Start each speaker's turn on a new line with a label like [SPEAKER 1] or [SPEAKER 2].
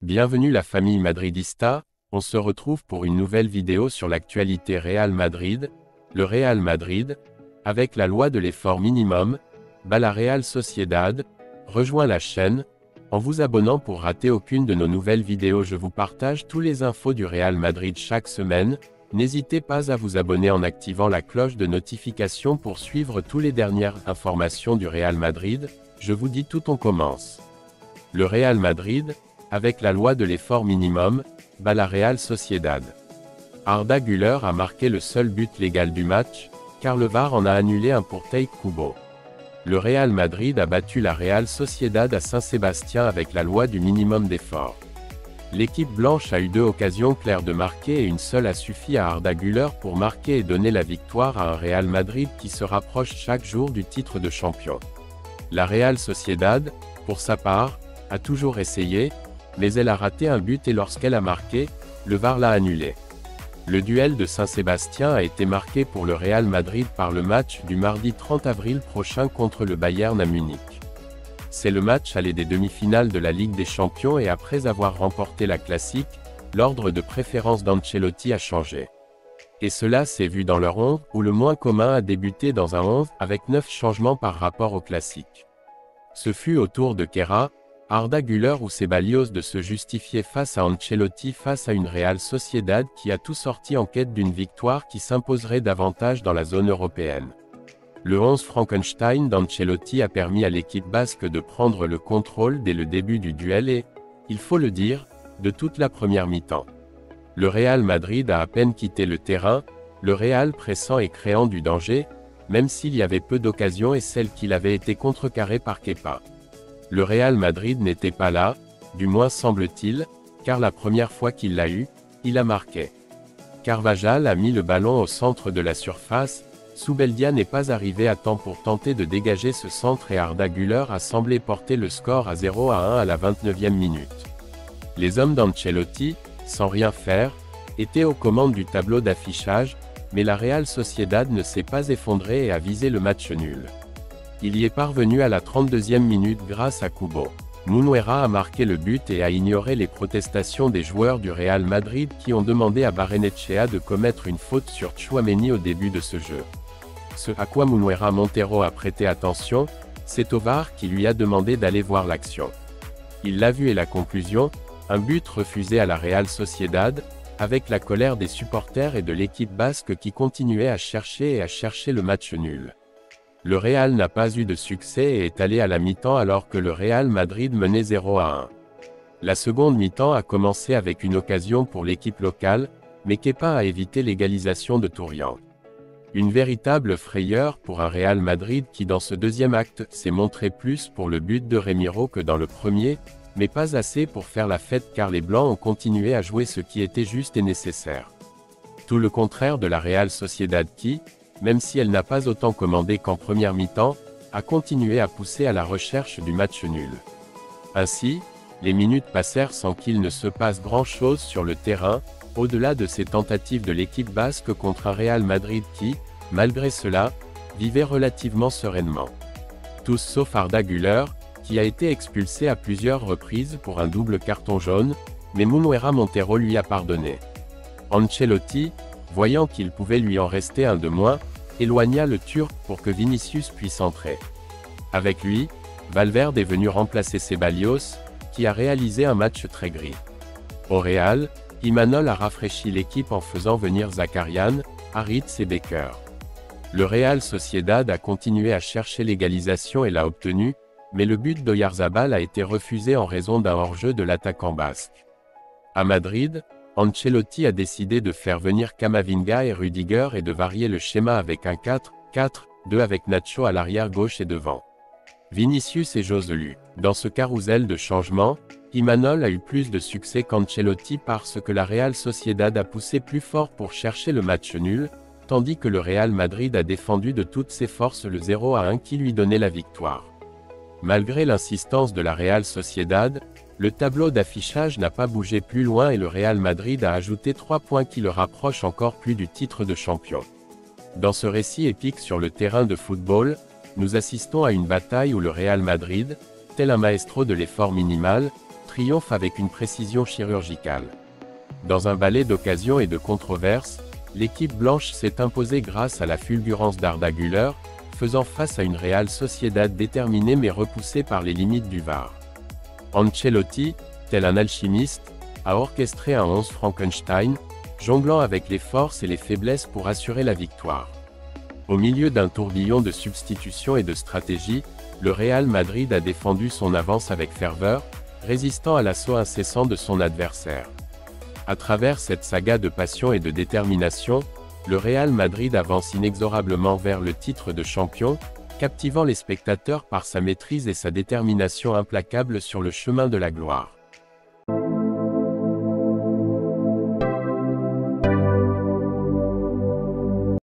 [SPEAKER 1] Bienvenue la famille madridista, on se retrouve pour une nouvelle vidéo sur l'actualité Real Madrid. Le Real Madrid, avec la loi de l'effort minimum, bat la Real Sociedad. Rejoins la chaîne, en vous abonnant pour rater aucune de nos nouvelles vidéos. Je vous partage tous les infos du Real Madrid chaque semaine. N'hésitez pas à vous abonner en activant la cloche de notification pour suivre toutes les dernières informations du Real Madrid. Je vous dis tout, on commence. Le Real Madrid, avec la loi de l'effort minimum, bat la Real Sociedad. Arda Güler a marqué le seul but légal du match, car le VAR en a annulé un pour Taïk Kubo. Le Real Madrid a battu la Real Sociedad à Saint-Sébastien avec la loi du minimum d'effort. L'équipe blanche a eu 2 occasions claires de marquer et une seule a suffi à Arda Güler pour marquer et donner la victoire à un Real Madrid qui se rapproche chaque jour du titre de champion. La Real Sociedad, pour sa part, a toujours essayé, mais elle a raté un but et lorsqu'elle a marqué, le VAR l'a annulé. Le duel de Saint-Sébastien a été marqué pour le Real Madrid par le match du mardi 30 avril prochain contre le Bayern à Munich. C'est le match aller des demi-finales de la Ligue des Champions et après avoir remporté la classique, l'ordre de préférence d'Ancelotti a changé. Et cela s'est vu dans leur 11, où le moins commun a débuté dans un 11, avec 9 changements par rapport au classique. Ce fut au tour de Kehra, Arda Güler ou Ceballos de se justifier face à Ancelotti face à une Real Sociedad qui a tout sorti en quête d'une victoire qui s'imposerait davantage dans la zone européenne. Le 11 Frankenstein d'Ancelotti a permis à l'équipe basque de prendre le contrôle dès le début du duel et, il faut le dire, de toute la première mi-temps. Le Real Madrid a à peine quitté le terrain, le Real pressant et créant du danger, même s'il y avait peu d'occasions et celles qu'il avait été contrecarrées par Kepa. Le Real Madrid n'était pas là, du moins semble-t-il, car la première fois qu'il l'a eu, il a marqué. Carvajal a mis le ballon au centre de la surface, Zubeldia n'est pas arrivé à temps pour tenter de dégager ce centre et Arda Güler a semblé porter le score à 0-1 à la 29e minute. Les hommes d'Ancelotti, sans rien faire, étaient aux commandes du tableau d'affichage, mais la Real Sociedad ne s'est pas effondrée et a visé le match nul. Il y est parvenu à la 32e minute grâce à Kubo. Munuera a marqué le but et a ignoré les protestations des joueurs du Real Madrid qui ont demandé à Barrenechea de commettre une faute sur Tchouaméni au début de ce jeu. Ce à quoi Munuera Montero a prêté attention, c'est au VAR qui lui a demandé d'aller voir l'action. Il l'a vu et la conclusion, un but refusé à la Real Sociedad, avec la colère des supporters et de l'équipe basque qui continuait à chercher le match nul. Le Real n'a pas eu de succès et est allé à la mi-temps alors que le Real Madrid menait 0-1. La seconde mi-temps a commencé avec une occasion pour l'équipe locale, mais Kepa a évité l'égalisation de Tourian. Une véritable frayeur pour un Real Madrid qui dans ce deuxième acte s'est montré plus pour le but de Remiro que dans le premier, mais pas assez pour faire la fête car les Blancs ont continué à jouer ce qui était juste et nécessaire. Tout le contraire de la Real Sociedad qui, même si elle n'a pas autant commandé qu'en première mi-temps, a continué à pousser à la recherche du match nul. Ainsi, les minutes passèrent sans qu'il ne se passe grand-chose sur le terrain, au-delà de ces tentatives de l'équipe basque contre un Real Madrid qui, malgré cela, vivait relativement sereinement. Tous sauf Arda Güler, qui a été expulsé à plusieurs reprises pour un double carton jaune, mais Munuera Montero lui a pardonné. Ancelotti, voyant qu'il pouvait lui en rester un de moins, éloigna le Turc pour que Vinicius puisse entrer. Avec lui, Valverde est venu remplacer Ceballos, qui a réalisé un match très gris. Au Real, Imanol a rafraîchi l'équipe en faisant venir Zakarian, Haritz et Becker. Le Real Sociedad a continué à chercher l'égalisation et l'a obtenu, mais le but d'Oyarzabal a été refusé en raison d'un hors-jeu de l'attaquant basque. À Madrid, Ancelotti a décidé de faire venir Camavinga et Rudiger et de varier le schéma avec un 4-4-2 avec Nacho à l'arrière gauche et devant Vinicius et Joselu. Dans ce carrousel de changements, Imanol a eu plus de succès qu'Ancelotti parce que la Real Sociedad a poussé plus fort pour chercher le match nul, tandis que le Real Madrid a défendu de toutes ses forces le 0-1 qui lui donnait la victoire. Malgré l'insistance de la Real Sociedad, le tableau d'affichage n'a pas bougé plus loin et le Real Madrid a ajouté 3 points qui le rapprochent encore plus du titre de champion. Dans ce récit épique sur le terrain de football, nous assistons à une bataille où le Real Madrid, tel un maestro de l'effort minimal, triomphe avec une précision chirurgicale. Dans un ballet d'occasion et de controverse, l'équipe blanche s'est imposée grâce à la fulgurance d'Arda Güler, faisant face à une Real Sociedad déterminée mais repoussée par les limites du VAR. Ancelotti, tel un alchimiste, a orchestré un 11 Frankenstein, jonglant avec les forces et les faiblesses pour assurer la victoire. Au milieu d'un tourbillon de substitutions et de stratégies, le Real Madrid a défendu son avance avec ferveur, résistant à l'assaut incessant de son adversaire. À travers cette saga de passion et de détermination, le Real Madrid avance inexorablement vers le titre de champion, captivant les spectateurs par sa maîtrise et sa détermination implacable sur le chemin de la gloire.